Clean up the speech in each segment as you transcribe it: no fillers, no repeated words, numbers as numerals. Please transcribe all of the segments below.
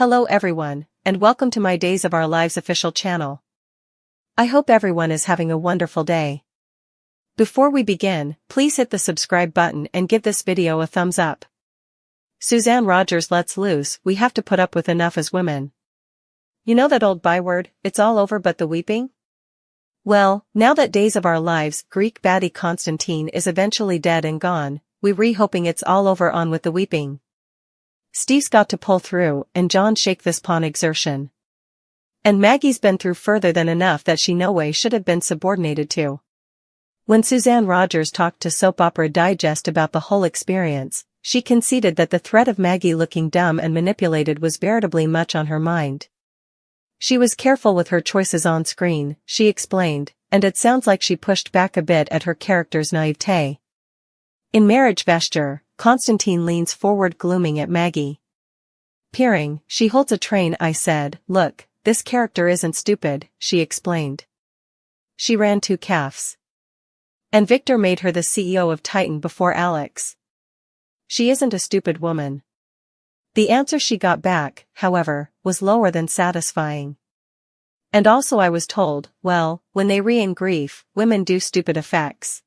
Hello everyone, and welcome to my Days of Our Lives official channel. I hope everyone is having a wonderful day. Before we begin, please hit the subscribe button and give this video a thumbs up. Suzanne Rogers lets loose, we have to put up with enough as women. You know that old byword, it's all over but the weeping? Well, now that Days of Our Lives, Greek baddie Constantine is eventually dead and gone, we hoping it's all over on with the weeping. Steve's got to pull through, and John shake this pawn exertion. And Maggie's been through further than enough that she no way should have been subordinated to. When Suzanne Rogers talked to Soap Opera Digest about the whole experience, she conceded that the threat of Maggie looking dumb and manipulated was veritably much on her mind. She was careful with her choices on screen, she explained, and it sounds like she pushed back a bit at her character's naivete. In marriage vesture, Constantine leans forward glooming at Maggie. Peering, she holds a train. I said, "Look, this character isn't stupid," she explained. She ran 2 calves. And Victor made her the CEO of Titan before Alex. She isn't a stupid woman. The answer she got back, however, was lower than satisfying. And also I was told, well, when they in grief, women do stupid effects.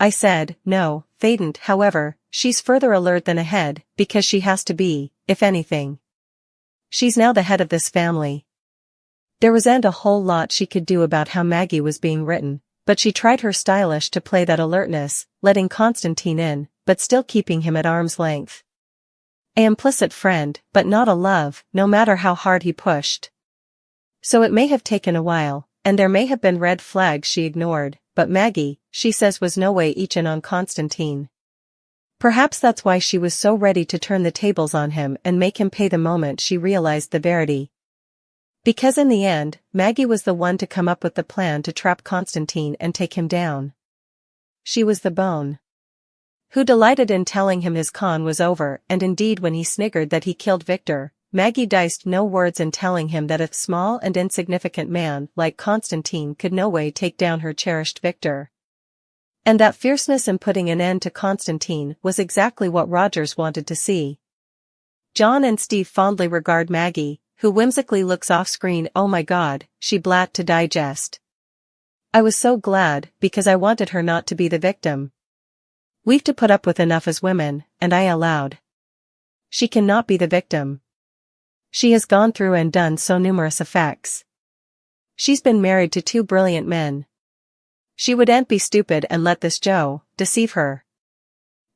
I said, no, Fadent, however, she's further alert than ahead, because she has to be, if anything. She's now the head of this family. There wasn't a whole lot she could do about how Maggie was being written, but she tried her stylish to play that alertness, letting Constantine in, but still keeping him at arm's length. An implicit friend, but not a love, no matter how hard he pushed. So it may have taken a while, and there may have been red flags she ignored, but Maggie, she says, was no way in on Constantine. Perhaps that's why she was so ready to turn the tables on him and make him pay the moment she realized the verity. Because in the end, Maggie was the one to come up with the plan to trap Constantine and take him down. She was the bone who delighted in telling him his con was over, and indeed when he sniggered that he killed Victor, Maggie diced no words in telling him that a small and insignificant man like Constantine could no way take down her cherished Victor. And that fierceness in putting an end to Constantine was exactly what Rogers wanted to see. John and Steve fondly regard Maggie, who whimsically looks off-screen. Oh my God, she blat to Digest. I was so glad, because I wanted her not to be the victim. We've to put up with enough as women, and I allowed. She cannot be the victim. She has gone through and done so numerous effects. She's been married to 2 brilliant men. She wouldn't be stupid and let this Joe deceive her.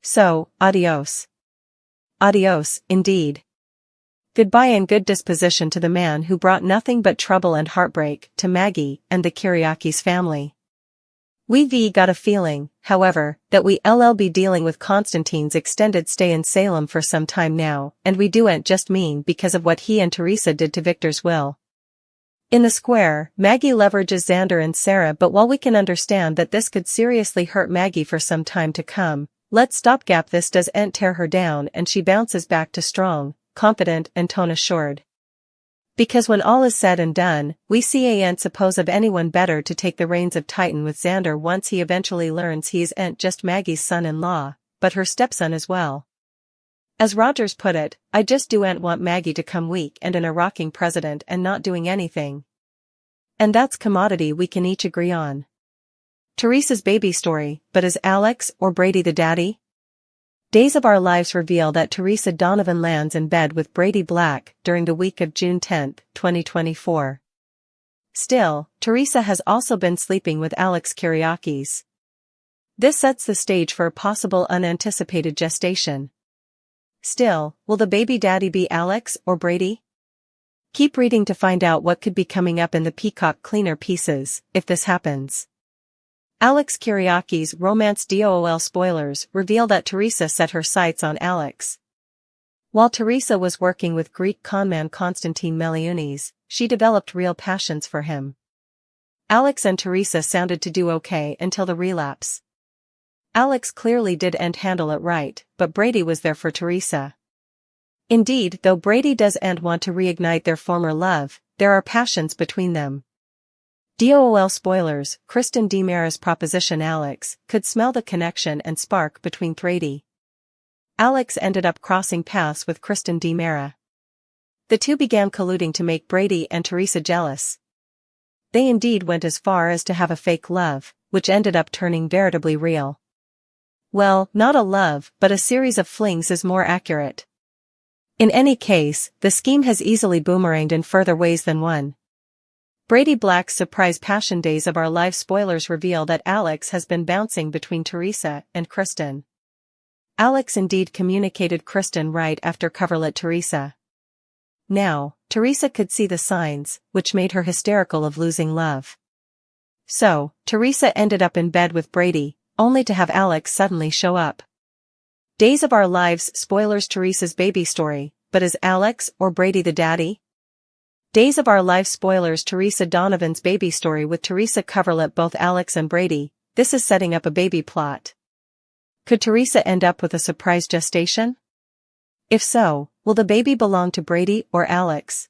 So, adios. Adios, indeed. Goodbye and good disposition to the man who brought nothing but trouble and heartbreak to Maggie and the Kyriakis family. We got a feeling, however, that we'll be dealing with Constantine's extended stay in Salem for some time now, and we do'n't just mean because of what he and Teresa did to Victor's will. In the square, Maggie leverages Xander and Sarah, but while we can understand that this could seriously hurt Maggie for some time to come, let's stopgap this doesn't tear her down and she bounces back to strong, confident and tone-assured. Because when all is said and done, we ain't suppose of anyone better to take the reins of Titan with Xander once he eventually learns he ain't just Maggie's son-in-law, but her stepson as well. As Rogers put it, I just do'n't want Maggie to come weak and in a rocking president and not doing anything. And that's commodity we can each agree on. Teresa's baby story, but is Alex or Brady the daddy? Days of Our Lives reveal that Teresa Donovan lands in bed with Brady Black during the week of June 10, 2024. Still, Teresa has also been sleeping with Alex Kyriakis. This sets the stage for a possible unanticipated gestation. Still, will the baby daddy be Alex or Brady? Keep reading to find out what could be coming up in the Peacock Cleaner pieces, if this happens. Alex Kyriakis' romance DOOL spoilers reveal that Teresa set her sights on Alex. While Teresa was working with Greek conman Constantine Meliounis, she developed real passions for him. Alex and Teresa sounded to do okay until the relapse. Alex clearly didn't handle it right, but Brady was there for Teresa. Indeed, though Brady doesn't want to reignite their former love, there are passions between them. DOOL spoilers, Kristen DiMera's proposition. Alex could smell the connection and spark between Brady. Alex ended up crossing paths with Kristen DiMera. The two began colluding to make Brady and Teresa jealous. They indeed went as far as to have a fake love, which ended up turning veritably real. Well, not a love, but a series of flings is more accurate. In any case, the scheme has easily boomeranged in further ways than one. Brady Black's surprise Passion Days of Our Lives spoilers reveal that Alex has been bouncing between Teresa and Kristen. Alex indeed communicated Kristen right after coverlet Teresa. Now, Teresa could see the signs, which made her hysterical of losing love. So, Teresa ended up in bed with Brady, only to have Alex suddenly show up. Days of Our Lives spoilers Teresa's baby story, but is Alex or Brady the daddy? Days of Our Lives spoilers Teresa Donovan's baby story with Teresa coverlet both Alex and Brady. This is setting up a baby plot. Could Teresa end up with a surprise gestation? If so, will the baby belong to Brady or Alex?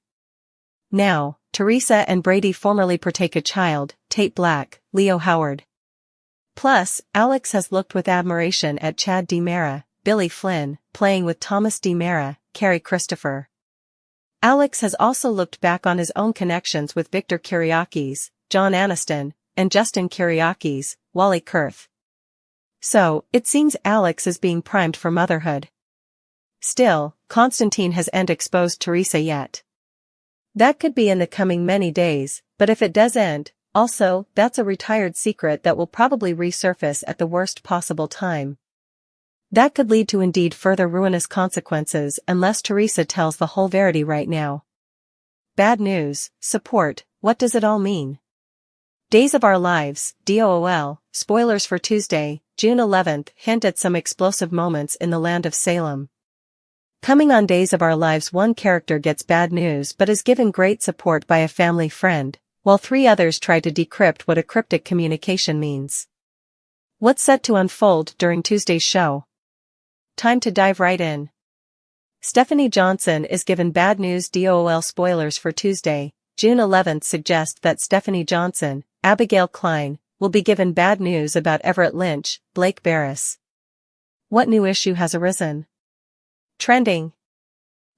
Now, Teresa and Brady formerly partake a child, Tate Black, Leo Howard. Plus, Alex has looked with admiration at Chad DiMera, Billy Flynn, playing with Thomas DiMera, Carrie Christopher. Alex has also looked back on his own connections with Victor Kiriakis, John Aniston, and Justin Kiriakis, Wally Kurth. So, it seems Alex is being primed for motherhood. Still, Constantine hasn't exposed Teresa yet. That could be in the coming many days, but if it does end, also, that's a retired secret that will probably resurface at the worst possible time. That could lead to indeed further ruinous consequences unless Teresa tells the whole verity right now. Bad news, support, what does it all mean? Days of Our Lives, DOOL, spoilers for Tuesday, June 11th hint at some explosive moments in the land of Salem. Coming on Days of Our Lives, one character gets bad news but is given great support by a family friend, while three others try to decrypt what a cryptic communication means. What's set to unfold during Tuesday's show? Time to dive right in. Stephanie Johnson is given bad news. DOOL spoilers for Tuesday, June 11th suggest that Stephanie Johnson, Abigail Klein, will be given bad news about Everett Lynch, Blake Barris. What new issue has arisen? Trending.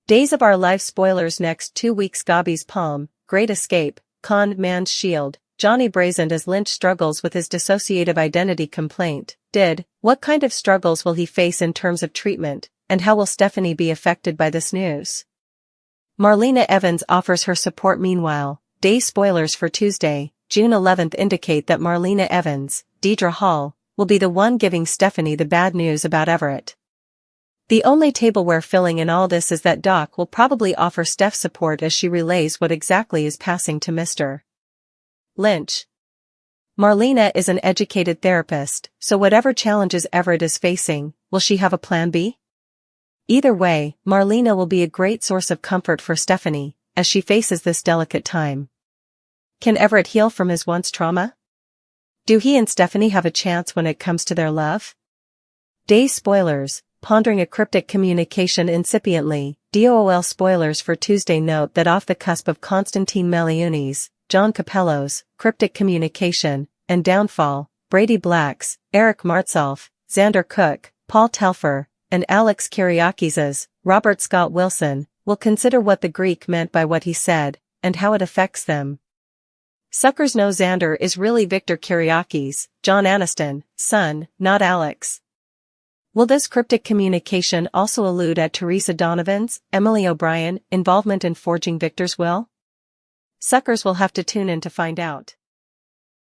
Days of Our Lives spoilers next 2 weeks. Gobby's Palm, Great Escape, Con Man's Shield, Johnny Brazen as Lynch struggles with his dissociative identity complaint. What kind of struggles will he face in terms of treatment, and how will Stephanie be affected by this news? Marlena Evans offers her support. Meanwhile, day spoilers for Tuesday, June 11th indicate that Marlena Evans, Deidre Hall, will be the one giving Stephanie the bad news about Everett. The only tableware filling in all this is that Doc will probably offer Steph support as she relays what exactly is passing to Mr. Lynch. Marlena is an educated therapist, so whatever challenges Everett is facing, will she have a plan B? Either way, Marlena will be a great source of comfort for Stephanie, as she faces this delicate time. Can Everett heal from his once trauma? Do he and Stephanie have a chance when it comes to their love? Day spoilers, pondering a cryptic communication incipiently. DOOL spoilers for Tuesday note that off the cusp of Constantine Meliuni's, John Capello's, cryptic communication, and downfall, Brady Black's, Eric Martsolf, Xander Cook, Paul Telfer, and Alex Kiriakis's, Robert Scott Wilson, will consider what the Greek meant by what he said, and how it affects them. Suckers know Xander is really Victor Kiriakis, John Aniston, son, not Alex. Will this cryptic communication also allude at Teresa Donovan's, Emily O'Brien, involvement in forging Victor's will? Suckers will have to tune in to find out.